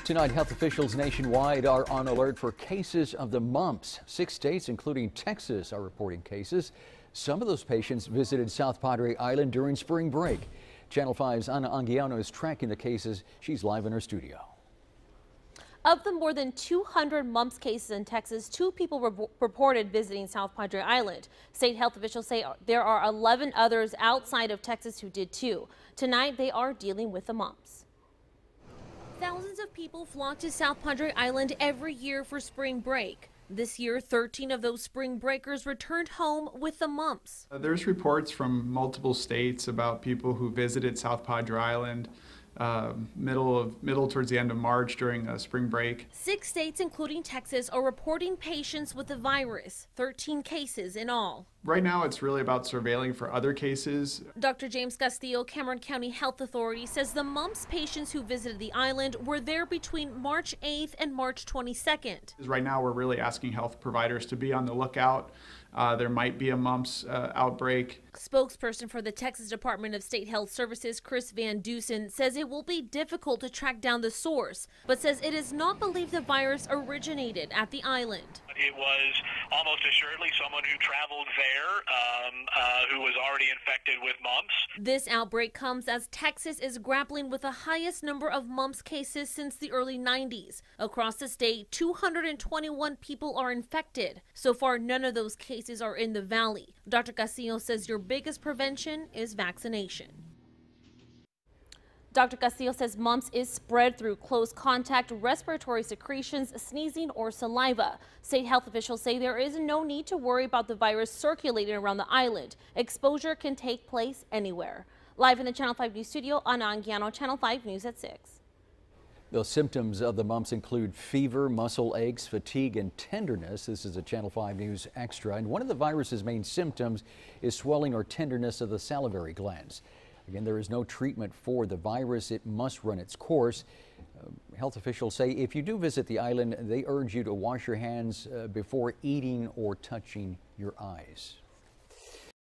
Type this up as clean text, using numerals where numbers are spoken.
Tonight, health officials nationwide are on alert for cases of the mumps. 6 states, including Texas, are reporting cases. Some of those patients visited South Padre Island during spring break. Channel 5's Ana Anguiano is tracking the cases. She's live in her studio. Of the more than 200 mumps cases in Texas, 2 people reported visiting South Padre Island. State health officials say there are 11 others outside of Texas who did too. Tonight, they are dealing with the mumps. Thousands of people flock to South Padre Island every year for spring break. This year, 13 of those spring breakers returned home with the mumps. There's reports from multiple states about people who visited South Padre Island middle towards the end of March during spring break. 6 states, including Texas, are reporting patients with the virus, 13 cases in all. Right now, it's really about surveilling for other cases. Dr. James Castillo, Cameron County Health Authority, says the mumps patients who visited the island were there between March 8th and March 22nd. Right now, we're really asking health providers to be on the lookout. There might be a mumps outbreak. Spokesperson for the Texas Department of State Health Services, Chris Van Dusen, says it will be difficult to track down the source, but says it is not believed the virus originated at the island. It was almost assuredly someone who traveled there who was already infected with mumps. This outbreak comes as Texas is grappling with the highest number of mumps cases since the early 90s. Across the state, 221 people are infected. So far, none of those cases are in the valley. Dr. Castillo says your biggest prevention is vaccination. Dr. Castillo says mumps is spread through close contact, respiratory secretions, sneezing, or saliva. State health officials say there is no need to worry about the virus circulating around the island. Exposure can take place anywhere. Live in the Channel 5 News studio, Ana Anguiano, Channel 5 News at 6. The symptoms of the mumps include fever, muscle aches, fatigue, and tenderness. This is a Channel 5 News Extra. And one of the virus's main symptoms is swelling or tenderness of the salivary glands. Again, there is no treatment for the virus. It must run its course. Health officials say if you do visit the island, they urge you to wash your hands before eating or touching your eyes.